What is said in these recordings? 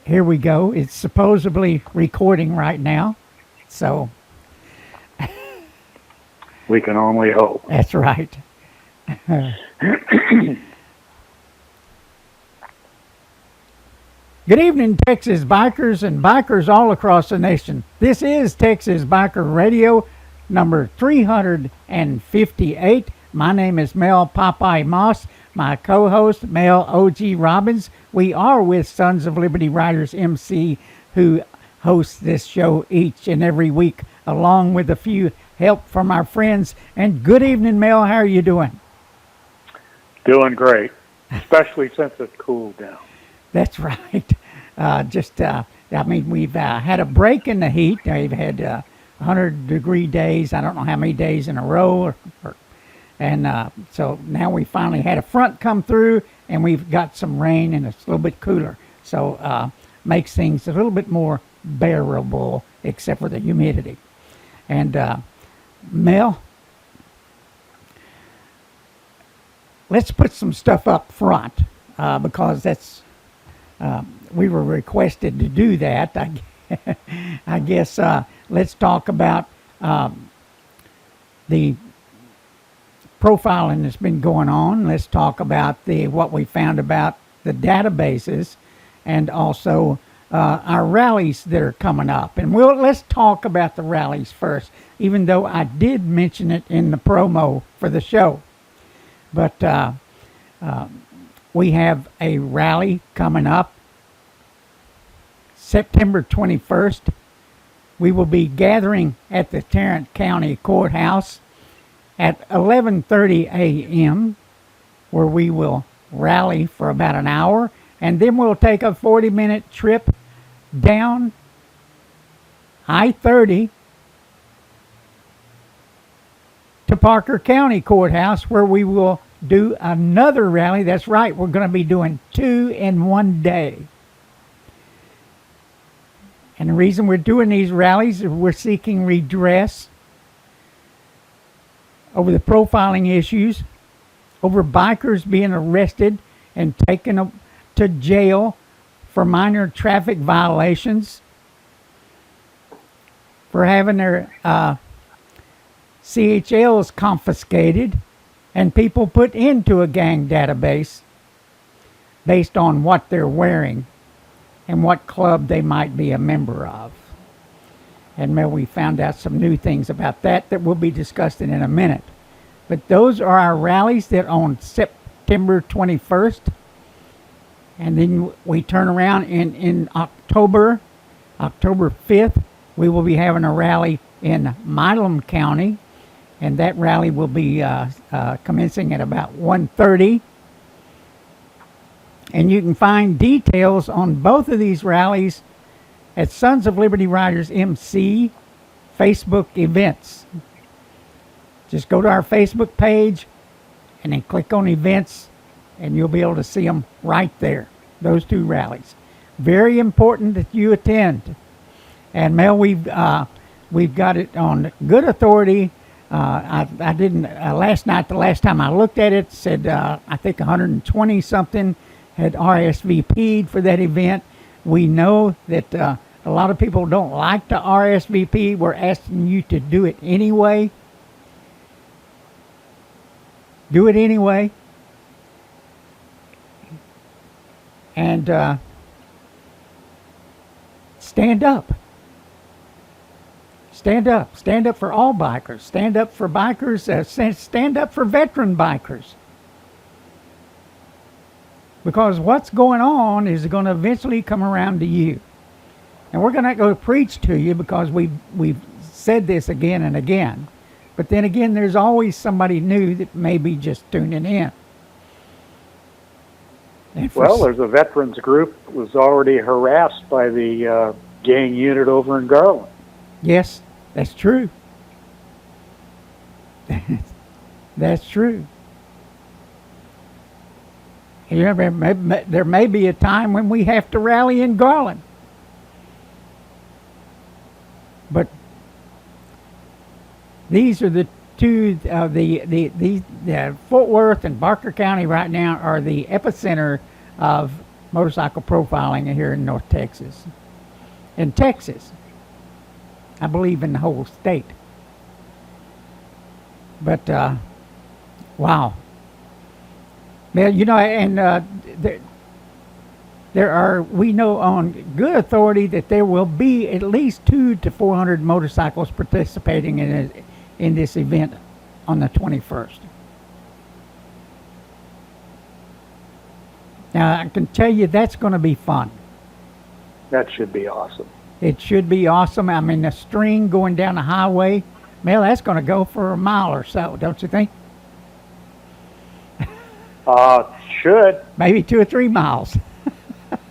Here we go. It's supposedly recording right now. So We can only hope. that's right. Good evening, Texas bikers and bikers all across the nation. This is Texas Biker Radio number 358. My name is Mel Popeye Moss. My co-host, Mel O.G. Robbins. We are with Sons of Liberty Riders MC, who hosts this show each and every week, along with a few help from our friends. And good evening, Mel. How are you doing? Doing great, especially since it's cooled down. That's right. We've had a break in the heat. We've had 100-degree days. I don't know how many days in a row. So now we finally had a front come through, and we've got some rain, and it's a little bit cooler. So makes things a little bit more bearable, except for the humidity. And Mel, let's put some stuff up front because that's we were requested to do that. I guess let's talk about the profiling that's been going on. Let's talk about what we found about the databases, and also our rallies that are coming up. And let's talk about the rallies first, even though I did mention it in the promo for the show. But we have a rally coming up September 21st. We will be gathering at the Tarrant County Courthouse at 11:30 a.m., where we will rally for about an hour, and then we'll take a 40-minute trip down I-30 to Parker County Courthouse, where we will do another rally. That's right, we're going to be doing 2 in one day. And the reason we're doing these rallies is we're seeking redress over the profiling issues, over bikers being arrested and taken to jail for minor traffic violations, for having their CHLs confiscated and people put into a gang database based on what they're wearing and what club they might be a member of. And we found out some new things about that we'll be discussing in a minute. But those are our rallies that on September 21st. And then we turn around in October 5th, we will be having a rally in Milam County. And that rally will be commencing at about 1:30. And you can find details on both of these rallies at Sons of Liberty Riders MC Facebook events. Just go to our Facebook page and then click on events, and you'll be able to see them right there, those two rallies. Very important that you attend. And Mel, we've got it on good authority. I didn't last night. The last time I looked at it, said I think 120 something had RSVP'd for that event. We know that a lot of people don't like to RSVP. We're asking you to do it anyway. Do it anyway. And stand up. Stand up. Stand up for all bikers. Stand up for bikers. Stand up for veteran bikers. Because what's going on is going to eventually come around to you. And we're going to go preach to you because we've said this again and again. But then again, there's always somebody new that may be just tuning in. Well, there's a veterans group that was already harassed by the gang unit over in Garland. Yes, that's true. That's true. There may be a time when we have to rally in Garland. But these are the two, the Fort Worth and Parker County right now are the epicenter of motorcycle profiling here in North Texas. In Texas, I believe in the whole state. But wow, well, you know, and there are, we know on good authority that there will be at least 200 to 400 motorcycles participating in this event on the 21st. Now, I can tell you that's going to be fun. That should be awesome. It should be awesome. I mean, the string going down the highway, Mel, that's going to go for a mile or so, don't you think? Should. Maybe 2 or 3 miles.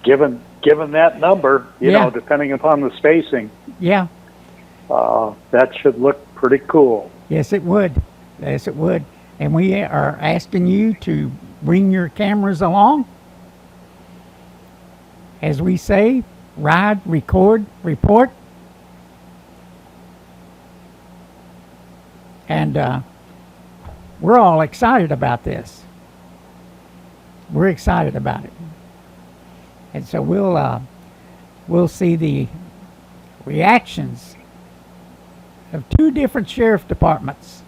Given that number, you know, depending upon the spacing. Yeah. That should look pretty cool. Yes, it would. Yes, it would. And we are asking you to bring your cameras along. As we say, ride, record, report. And we're all excited about this. We're excited about it. And so we'll see the reactions of 2 different sheriff departments,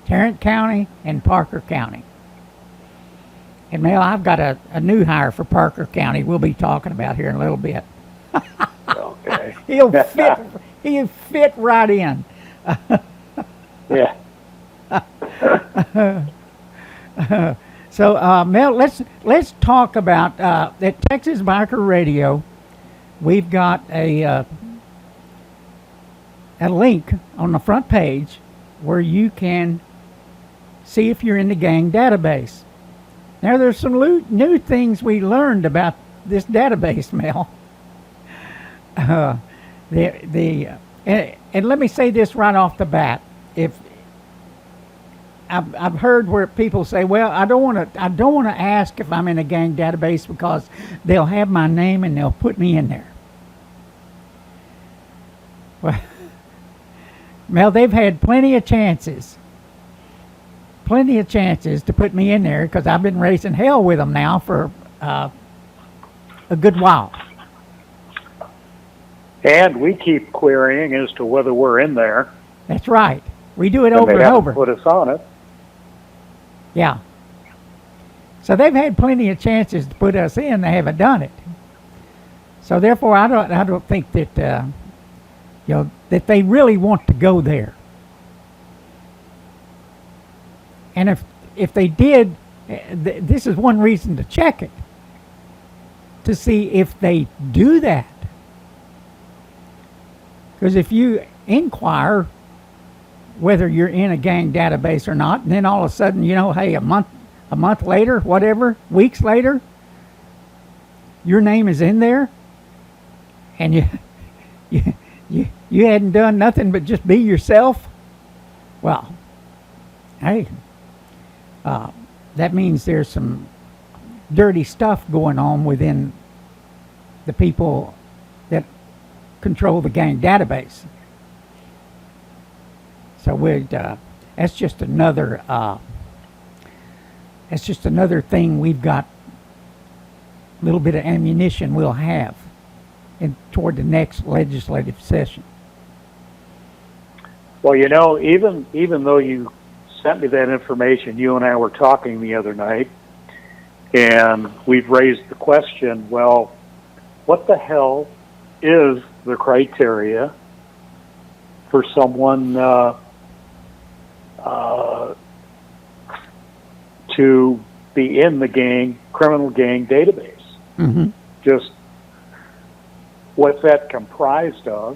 Tarrant County and Parker County. And Mel, I've got a new hire for Parker County we'll be talking about here in a little bit. Okay. He'll fit right in. Yeah. So Mel, let's talk about at Texas Biker Radio. We've got a link on the front page where you can see if you're in the gang database. Now, there's some new things we learned about this database, Mel. And let me say this right off the bat: if I've heard where people say, "Well, I don't want to ask if I'm in a gang database because they'll have my name and they'll put me in there." Well, Mel, they've had plenty of chances to put me in there because I've been raising hell with them now for a good while. And we keep querying as to whether we're in there. That's right. We do it and over they and haven't over. Put us on it. Yeah. So they've had plenty of chances to put us in. They haven't done it. So therefore, I don't think that that they really want to go there. And if they did, this is one reason to check it, to see if they do that. Because if you inquire whether you're in a gang database or not, and then all of a sudden, hey, a month later, whatever, weeks later, your name is in there, and you hadn't done nothing but just be yourself, well, hey, that means there's some dirty stuff going on within the people that control the gang database. So that's just another thing we've got, a little bit of ammunition we'll have toward the next legislative session. Well, even though you sent me that information, you and I were talking the other night, and we've raised the question, well, what the hell is the criteria for someone to be in the criminal gang database? Mm-hmm. Just what's that comprised of?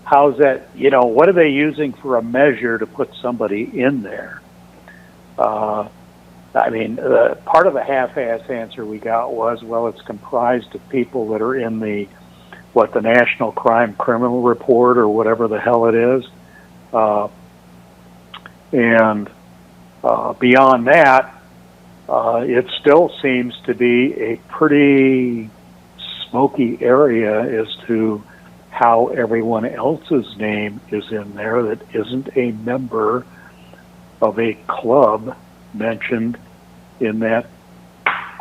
How's that, what are they using for a measure to put somebody in there? Part of the half-ass answer we got was, well, it's comprised of people that are in the National Crime Criminal Report or whatever the hell it is. Beyond that, it still seems to be a pretty smoky area as to how everyone else's name is in there that isn't a member of a club mentioned in that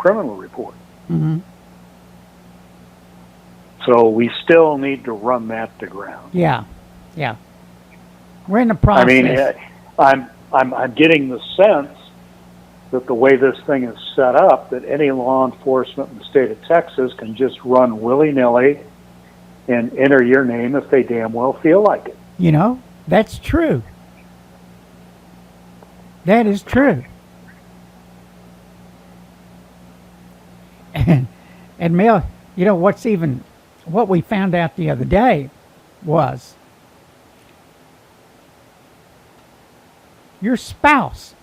criminal report. Mm-hmm. So we still need to run that to ground. Yeah, yeah. We're in the I mean, process. I'm getting the sense that the way this thing is set up, that any law enforcement in the state of Texas can just run willy-nilly and enter your name if they damn well feel like it. You know, that's true. That is true. And Mel, you know what we found out the other day was your spouse.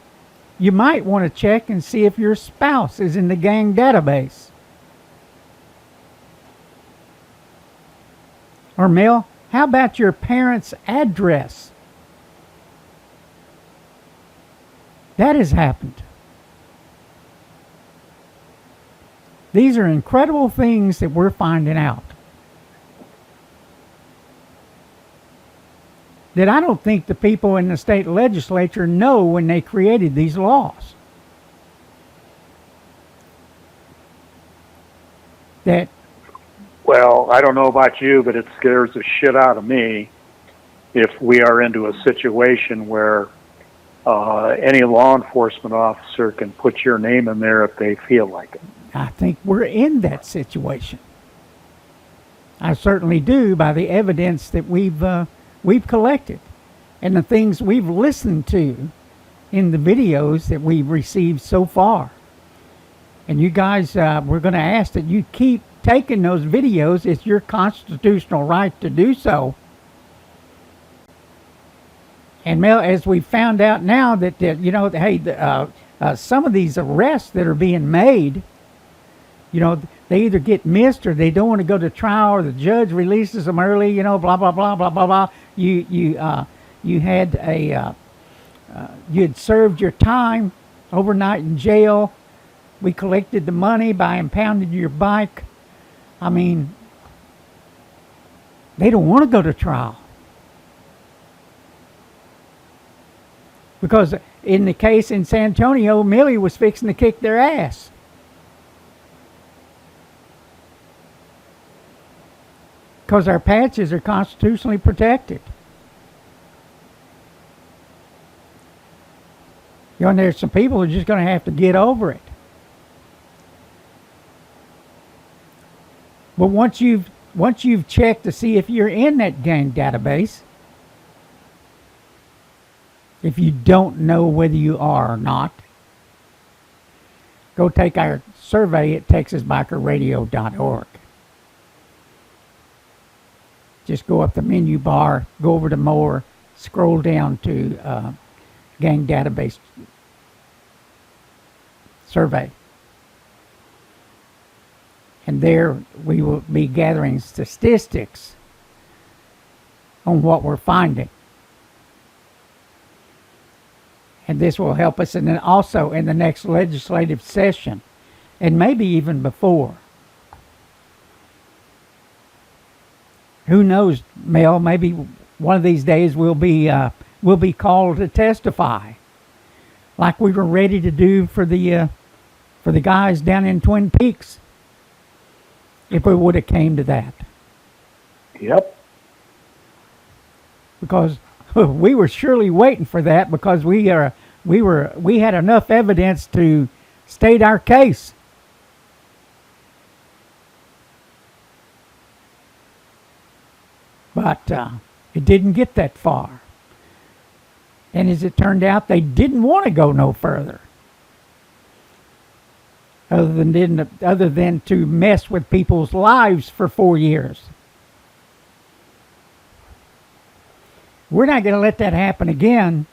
You might want to check and see if your spouse is in the gang database. Or Mel, how about your parents' address? That has happened. These are incredible things that we're finding out. That I don't think the people in the state legislature know when they created these laws. That Well, I don't know about you, but it scares the shit out of me if we are into a situation where any law enforcement officer can put your name in there if they feel like it. I think we're in that situation. I certainly do, by the evidence that we've collected and the things we've listened to in the videos that we've received so far. And you guys, we're going to ask that you keep taking those videos. It's your constitutional right to do so. And Mel, as we found out now that you know, hey, some of these arrests that are being made, you know, they either get missed or they don't want to go to trial, or the judge releases them early. You know, blah blah blah blah blah blah. You had served your time overnight in jail. We collected the money by impounding your bike. I mean, they don't want to go to trial. Because in the case in San Antonio, Millie was fixing to kick their ass. Because our patches are constitutionally protected. You know, and there's some people who are just going to have to get over it. But once you've checked to see if you're in that gang database, if you don't know whether you are or not, go take our survey at texasbikerradio.org. Just go up the menu bar, go over to more, scroll down to gang database survey. And there we will be gathering statistics on what we're finding. And this will help us, and then also in the next legislative session, and maybe even before. Who knows, Mel? Maybe one of these days we'll be called to testify, like we were ready to do for the guys down in Twin Peaks, if we would have came to that. Yep. Because we were surely waiting for that, because we had enough evidence to state our case. But it didn't get that far. And as it turned out, they didn't want to go no further. Other than to mess with people's lives for 4 years. We're not going to let that happen again.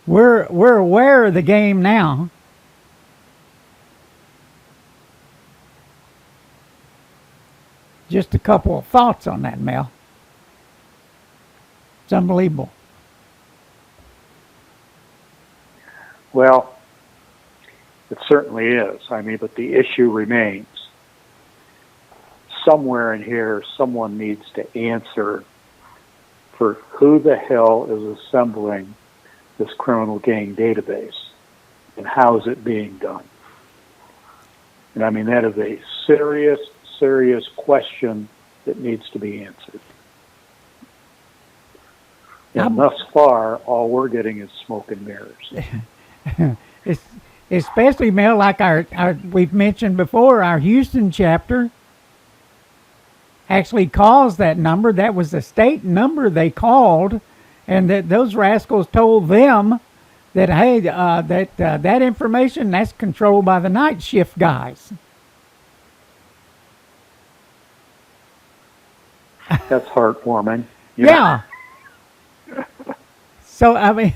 We're aware of the game now. Just a couple of thoughts on that, Mel. It's unbelievable. Well, it certainly is. I mean, but the issue remains. Somewhere in here, someone needs to answer for who the hell is assembling this criminal gang database. and how's it being done? And I mean, that is a serious, serious question that needs to be answered. And thus far, all we're getting is smoke and mirrors. Especially, Mel, like our we've mentioned before, our Houston chapter actually calls that number. That was the state number they called, and that those rascals told them that, hey, that information, that's controlled by the night shift guys. That's heartwarming. Yeah. So I mean,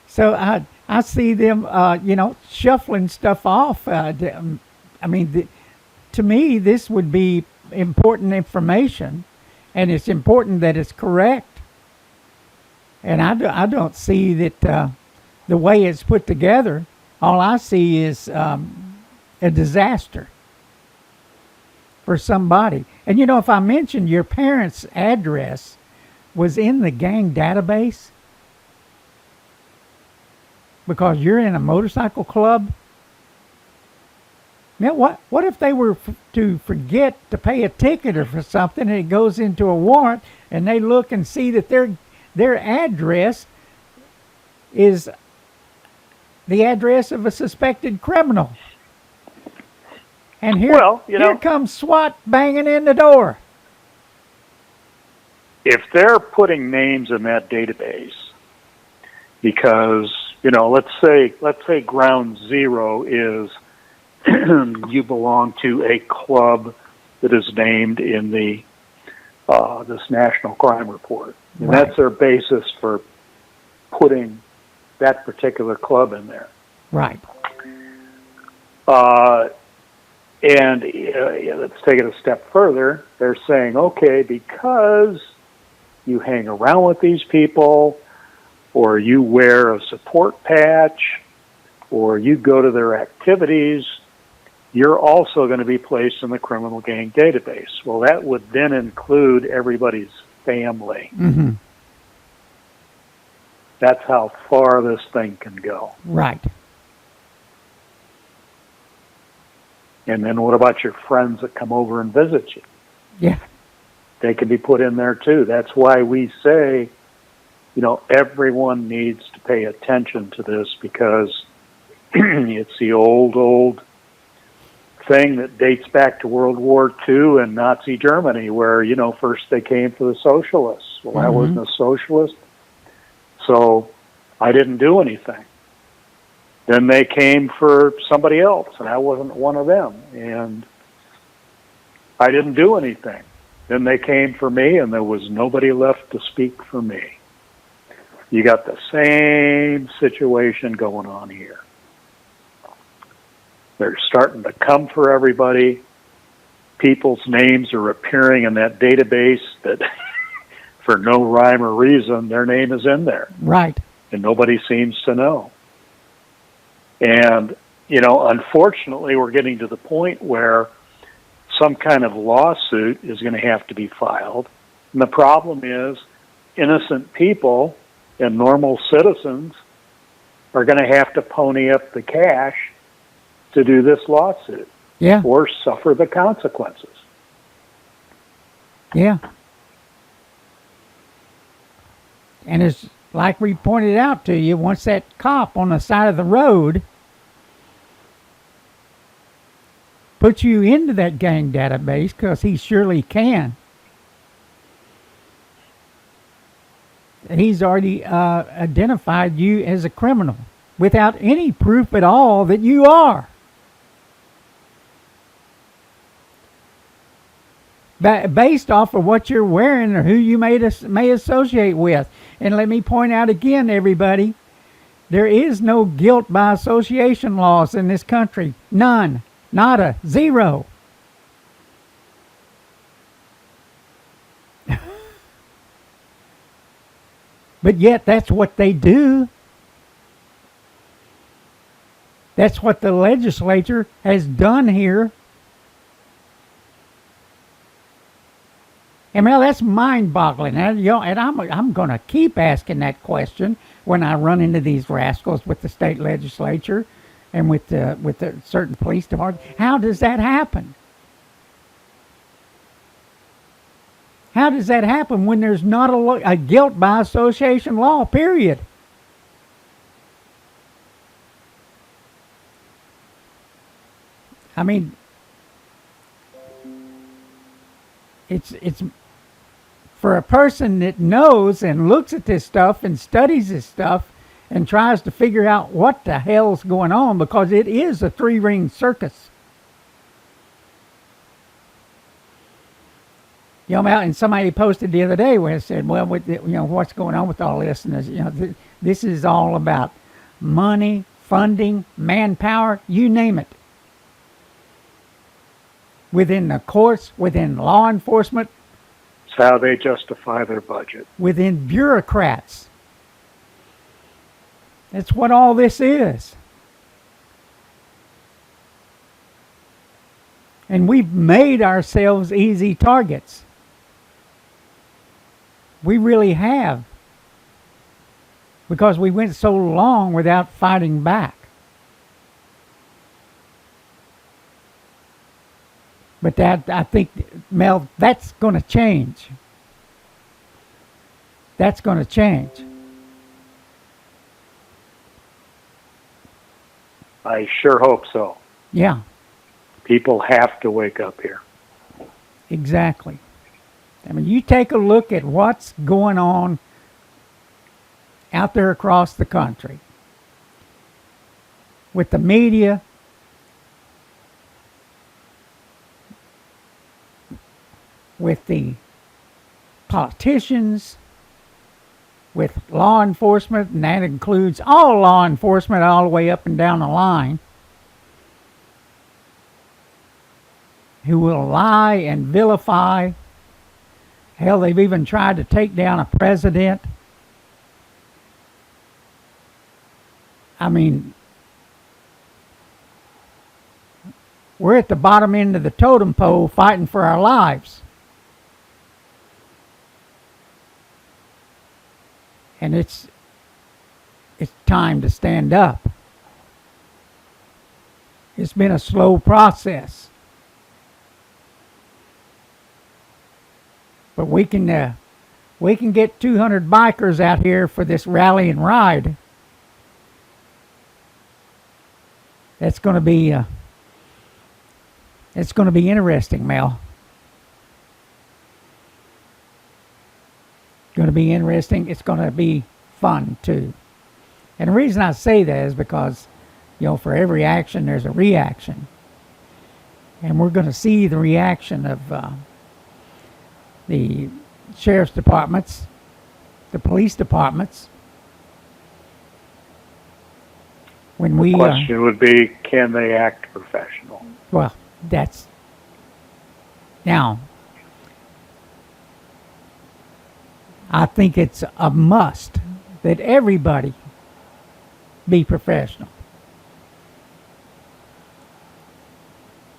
so I see them, shuffling stuff off. I mean, to me, this would be important information, and it's important that it's correct. And I don't see that the way it's put together. All I see is a disaster for somebody. And if I mentioned your parents' address was in the gang database because you're in a motorcycle club, now what if they were to forget to pay a ticket or for something, and it goes into a warrant, and they look and see that their address is the address of a suspected criminal, and here comes SWAT banging in the door. If they're putting names in that database, because let's say ground zero is you belong to a club that is named in the this national crime report, and right. That's their basis for putting that particular club in there. Right. And let's take it a step further. They're saying, okay, because you hang around with these people, or you wear a support patch, or you go to their activities, you're also going to be placed in the criminal gang database. Well, that would then include everybody's family. Mm-hmm. That's how far this thing can go. Right. And then what about your friends that come over and visit you? Yeah. They can be put in there too. That's why we say, everyone needs to pay attention to this, because it's the old thing that dates back to World War II and Nazi Germany, where, first they came for the socialists. Well, I wasn't a socialist, so I didn't do anything. Then they came for somebody else, and I wasn't one of them, and I didn't do anything. Then they came for me, and there was nobody left to speak for me. You got the same situation going on here. They're starting to come for everybody. People's names are appearing in that database that, for no rhyme or reason, their name is in there. Right. And nobody seems to know. And, unfortunately, we're getting to the point where some kind of lawsuit is going to have to be filed. And the problem is innocent people and normal citizens are going to have to pony up the cash to do this lawsuit. Yeah. Or suffer the consequences. Yeah. And it's like we pointed out to you, once that cop on the side of the road puts you into that gang database, because he surely can, he's already identified you as a criminal without any proof at all that you are. Based off of what you're wearing or who you may associate with. And let me point out again, everybody, there is no guilt by association laws in this country. None. Nada. Zero. But yet that's what they do. That's what the legislature has done here. And Mel, that's mind-boggling. And, and I'm going to keep asking that question when I run into these rascals with the state legislature and with the certain police department. How does that happen? How does that happen when there's not a guilt by association law, period? I mean, it's for a person that knows and looks at this stuff and studies this stuff and tries to figure out what the hell's going on, because it is a three-ring circus. And somebody posted the other day where it said, well, what's going on with all this? And this is all about money, funding, manpower, you name it. Within the courts, within law enforcement. It's how they justify their budget. Within bureaucrats. That's what all this is. And we've made ourselves easy targets. We really have. Because we went so long without fighting back. But I think, Mel, that's going to change. That's going to change. I sure hope so. Yeah. People have to wake up here. Exactly. I mean, you take a look at what's going on out there across the country with the media, with the politicians, with law enforcement, and that includes all law enforcement all the way up and down the line, who will lie and vilify. Hell, they've even tried to take down a president. I mean, we're at the bottom end of the totem pole fighting for our lives. And it's time to stand up. It's been a slow process. But we can get 200 bikers out here for this rally and ride. It's going to be interesting, Mel. Going to be interesting. It's going to be fun too. And the reason I say that is because, for every action there's a reaction, and we're going to see the reaction of the sheriff's departments, the police departments. When the question would be, can they act professional? Well, that's now. I think it's a must that everybody be professional.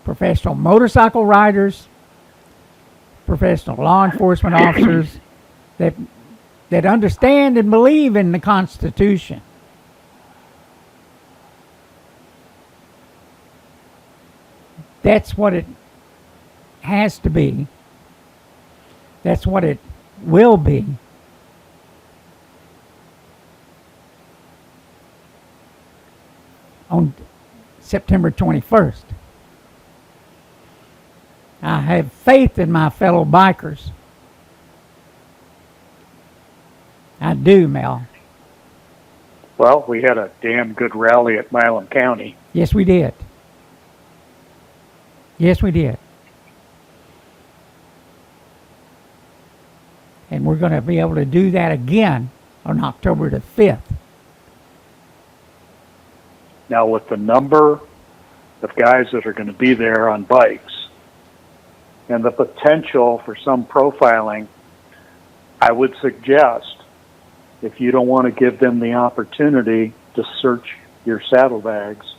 Professional motorcycle riders, professional law enforcement officers that understand and believe in the Constitution. That's what it has to be. That's what it will be. On September 21st. I have faith in my fellow bikers. I do, Mel. Well, we had a damn good rally at Milam County. Yes, we did. Yes, we did. And we're going to be able to do that again on October the 5th. Now, with the number of guys that are going to be there on bikes and the potential for some profiling, I would suggest, if you don't want to give them the opportunity to search your saddlebags,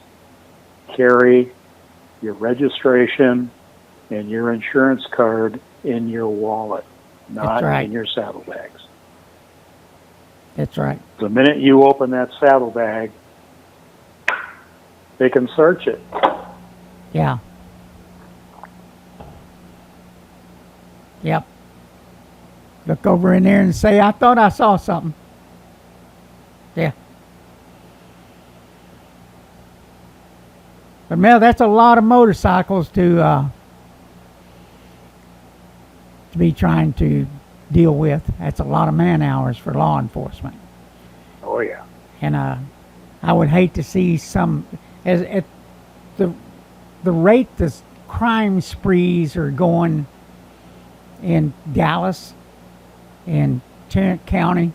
carry your registration and your insurance card in your wallet. not right. in your saddlebags. That's right. The minute you open that saddlebag, they can search it. Yeah. Yep. Look over in there and say, I thought I saw something. Yeah. But Mel, that's a lot of motorcycles to be trying to deal with. That's a lot of man hours for law enforcement. Oh yeah. And I would hate to see some as at the rate the crime sprees are going in Dallas, in Tarrant County.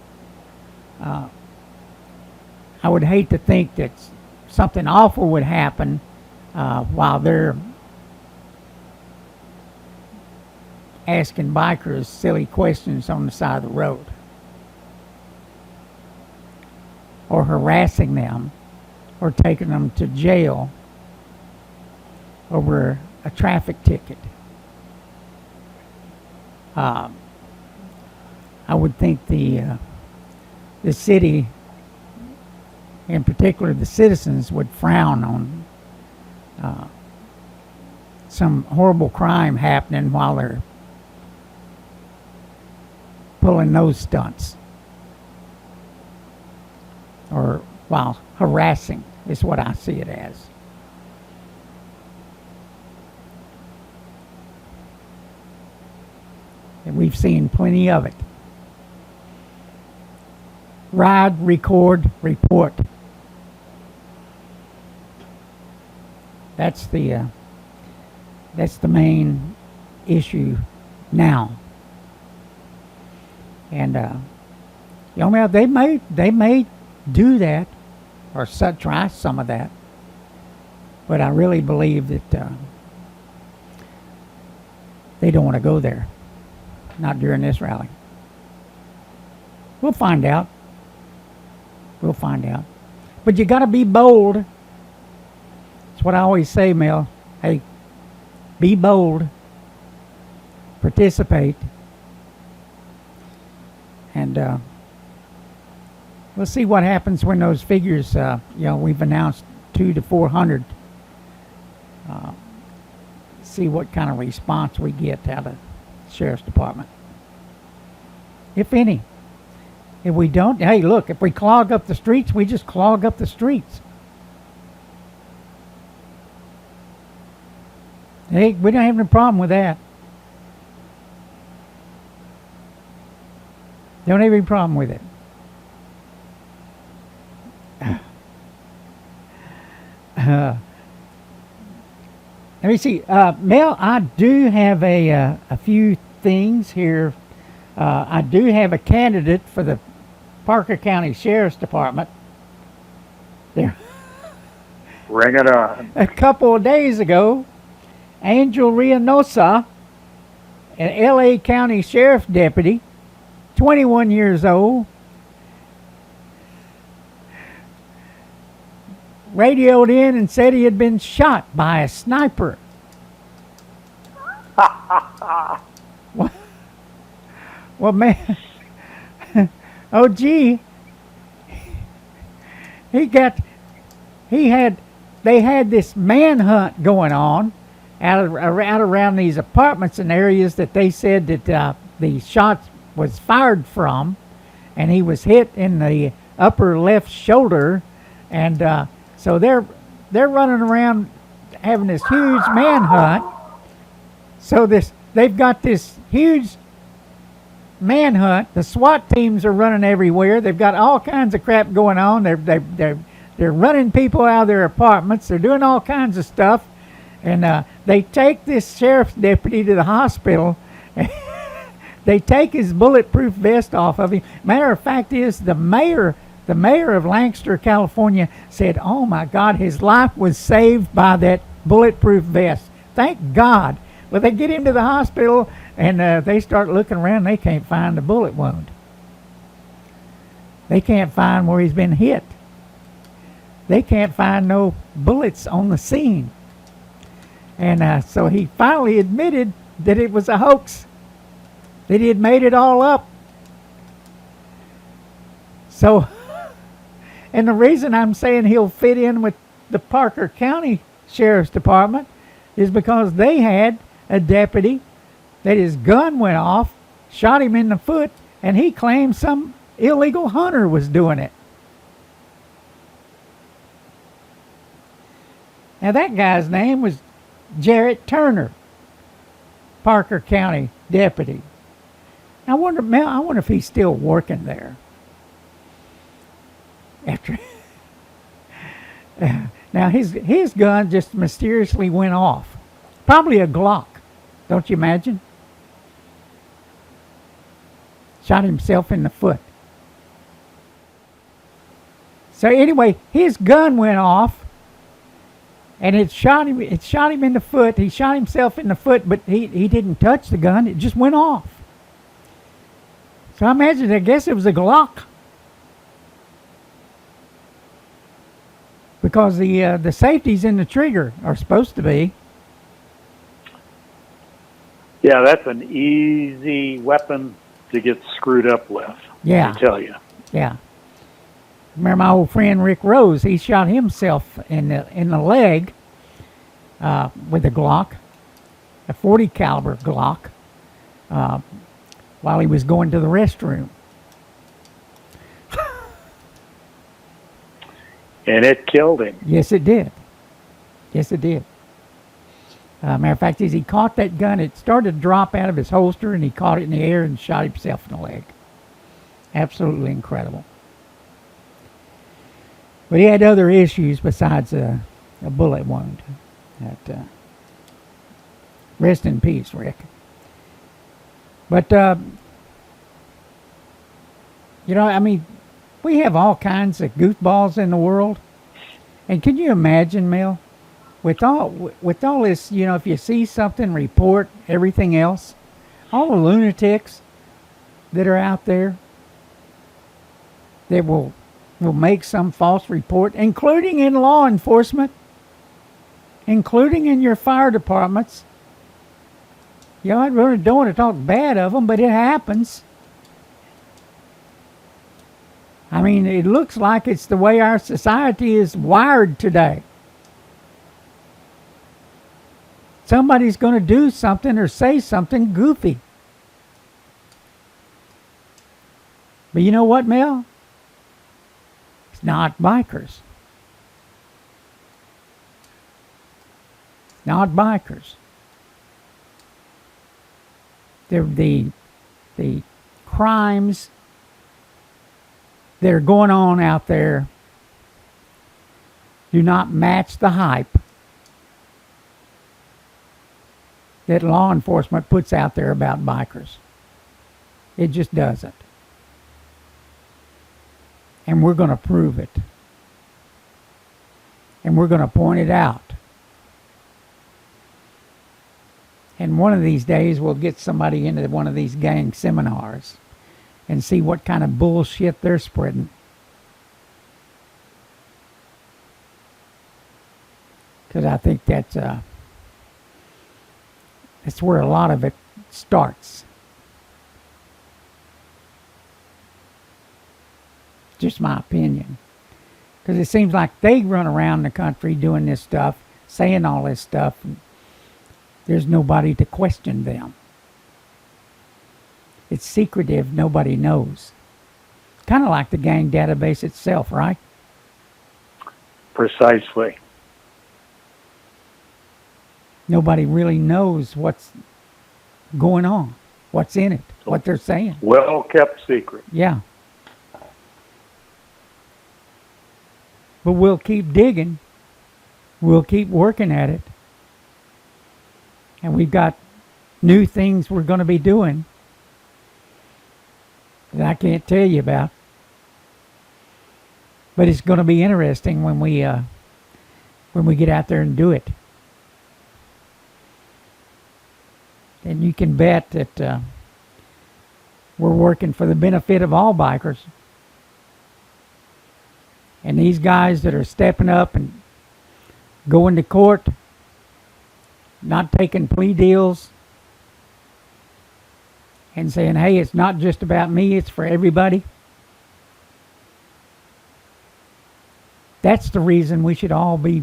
I would hate to think that something awful would happen while they're asking bikers silly questions on the side of the road, or harassing them, or taking them to jail over a traffic ticket. I would think the city, in particular the citizens, would frown on some horrible crime happening while they're pulling those stunts, or while harassing is what I see it as. And we've seen plenty of it. Ride, record, report. That's the main issue now. And they may do that, or try some of that, but I really believe that they don't want to go there. Not during this rally. We'll find out. We'll find out. But you got to be bold. That's what I always say, Mel. Hey, be bold. Participate. And we'll see what happens when those figures, we've announced 200 to 400. See what kind of response we get out of the Sheriff's Department. If any. If we don't, hey, look, if we clog up the streets, we just clog up the streets. Hey, we don't have any problem with that. Don't have any problem with it. Let me see. Mel, I do have a few things here. I do have a candidate for the Parker County Sheriff's Department. There. Bring it on. A couple of days ago, Angel Reynosa, an L.A. County Sheriff Deputy, 21 years old, radioed in and said he had been shot by a sniper. Well, man, oh gee, they had this manhunt going on out around these apartments and areas that they said that the shot was fired from, and he was hit in the upper left shoulder, and so they're running around having this huge manhunt. So they've got this huge manhunt. The SWAT teams are running everywhere. They've got all kinds of crap going on. They're running people out of their apartments. They're doing all kinds of stuff, and they take this sheriff's deputy to the hospital. They take his bulletproof vest off of him. Matter of fact is the mayor of Lancaster, California, said, "Oh my God, his life was saved by that bulletproof vest. Thank God." Well, they get him to the hospital, and they start looking around. They can't find the bullet wound. They can't find where he's been hit. They can't find no bullets on the scene. And so he finally admitted that it was a hoax. that he had made it all up. So, and the reason I'm saying he'll fit in with the Parker County Sheriff's Department is because they had a deputy that his gun went off, shot him in the foot, and he claimed some illegal hunter was doing it. Now that guy's name was Jarrett Turner, Parker County deputy. I wonder if he's still working there. After now his gun just mysteriously went off. Probably a Glock, don't you imagine? Shot himself in the foot. So anyway, his gun went off, and it shot him in the foot. He shot himself in the foot, but he didn't touch the gun. It just went off. So I guess it was a Glock. Because the safeties in the trigger are supposed to be. Yeah, that's an easy weapon to get screwed up with. Yeah. I tell you. Yeah. Remember my old friend Rick Rose? He shot himself in the leg with a Glock, a 40 caliber Glock, while he was going to the restroom. And it killed him. Yes, it did. Yes, it did. Matter of fact, as he caught that gun, it started to drop out of his holster, and he caught it in the air and shot himself in the leg. Absolutely incredible. But he had other issues besides a bullet wound. Rest in peace, Rick. But, we have all kinds of goofballs in the world. And can you imagine, Mel, with all this, if you see something, report everything else, all the lunatics that are out there that will make some false report, including in law enforcement, including in your fire departments. I really don't want to talk bad of them, but it happens. I mean, it looks like it's the way our society is wired today. Somebody's going to do something or say something goofy. But you know what, Mel? It's not bikers. Not bikers. They're the crimes that are going on out there do not match the hype that law enforcement puts out there about bikers. It just doesn't. And we're going to prove it. And we're going to point it out. And one of these days we'll get somebody into one of these gang seminars and see what kind of bullshit they're spreading. Because I think that's where a lot of it starts. Just my opinion. Because it seems like they run around the country doing this stuff, saying all this stuff, and there's nobody to question them. It's secretive, nobody knows. Kind of like the gang database itself, right? Precisely. Nobody really knows what's going on, what's in it, what they're saying. Well kept secret. Yeah. But we'll keep digging. We'll keep working at it. And we've got new things we're going to be doing that I can't tell you about. But it's going to be interesting when we get out there and do it. And you can bet that we're working for the benefit of all bikers. And these guys that are stepping up and going to court, not taking plea deals, and saying, hey, it's not just about me, it's for everybody. That's the reason we should all be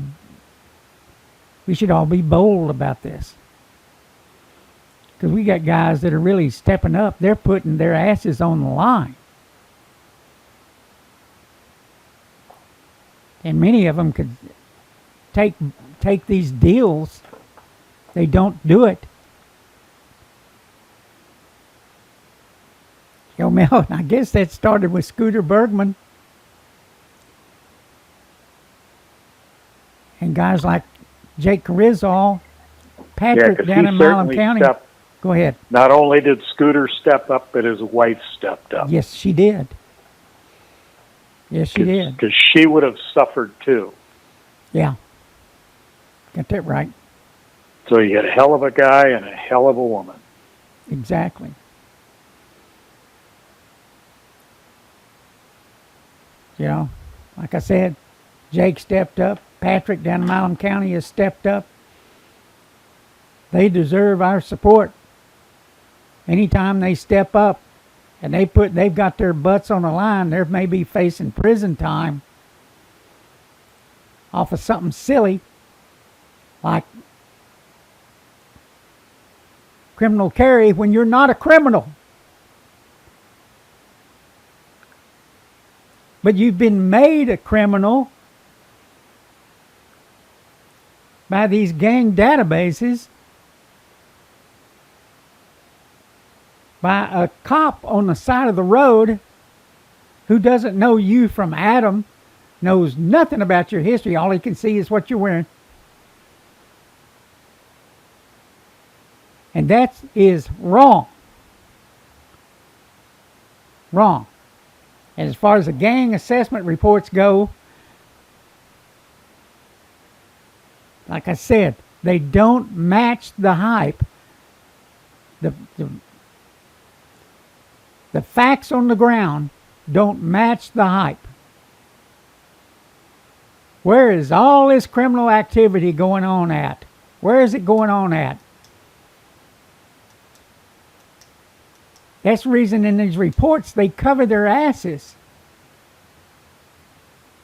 bold about this. Because we got guys that are really stepping up. They're putting their asses on the line. And many of them could take these deals. They don't do it. Mel, I guess that started with Scooter Bergman. And guys like Jake Carizal, Patrick down in Milam County. Go ahead. Not only did Scooter step up, but his wife stepped up. Yes, she did. Yes, she did. Because she would have suffered too. Yeah. Got that right. So you get a hell of a guy and a hell of a woman. Exactly. You know, like I said, Jake stepped up. Patrick down in Milam County has stepped up. They deserve our support. Anytime they step up and they've got their butts on the line, they may be facing prison time off of something silly like criminal carry when you're not a criminal. But you've been made a criminal by these gang databases, by a cop on the side of the road who doesn't know you from Adam, knows nothing about your history. All he can see is what you're wearing. And that is wrong. Wrong. And as far as the gang assessment reports go, like I said, they don't match the hype. The facts on the ground don't match the hype. Where is all this criminal activity going on at? Where is it going on at? That's the reason in these reports they cover their asses.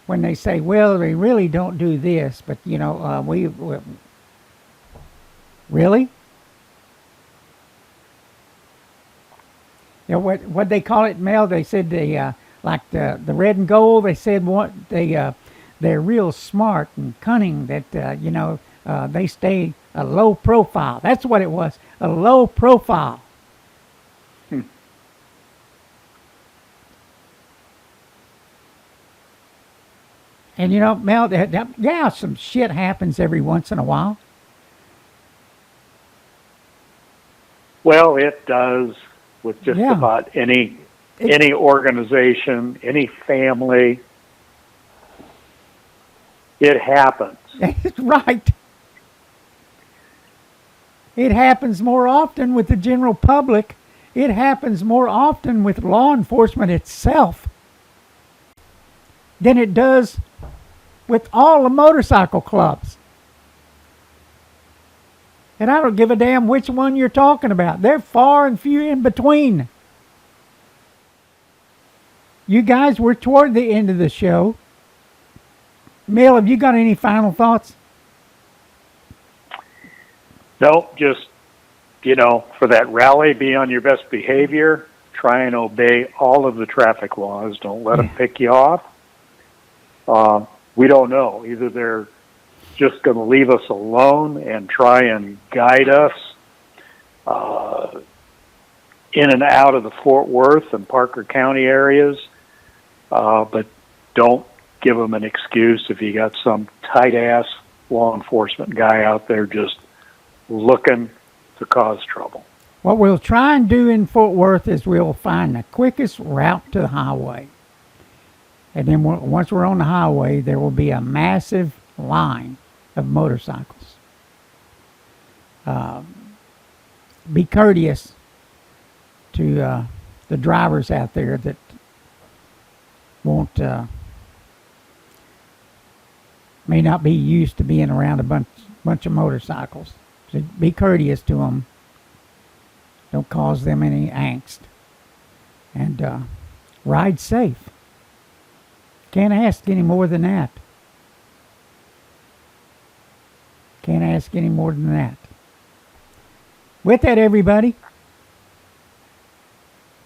When they say, well, they really don't do this, but, you know, we really? You know, what they call it, Mel? They said like the red and gold. They said they're real smart and cunning. That they stay a low profile. That's what it was, a low profile. And you know, Mel, yeah, some shit happens every once in a while. Well, it does with just about any organization, any family. It happens. Right. It happens more often with the general public. It happens more often with law enforcement itself than it does with all the motorcycle clubs. And I don't give a damn which one you're talking about. They're far and few in between. You guys, we're toward the end of the show. Mel, have you got any final thoughts? No, just, for that rally, be on your best behavior. Try and obey all of the traffic laws. Don't let them pick you off. We don't know. Either they're just going to leave us alone and try and guide us in and out of the Fort Worth and Parker County areas, but don't give them an excuse if you got some tight-ass law enforcement guy out there just looking to cause trouble. What we'll try and do in Fort Worth is we'll find the quickest route to the highway. And then once we're on the highway, there will be a massive line of motorcycles. Be courteous to the drivers out there that may not be used to being around a bunch of motorcycles. So be courteous to them Don't cause them any angst. And ride safe. Can't ask any more than that. Can't ask any more than that. With that, everybody,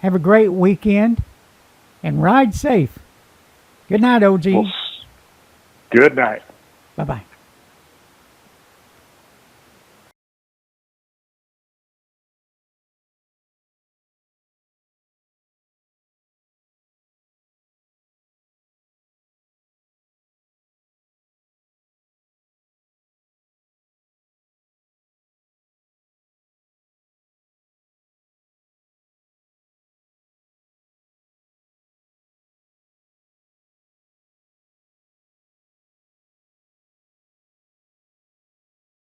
have a great weekend and ride safe. Good night, OG. Good night. Bye-bye.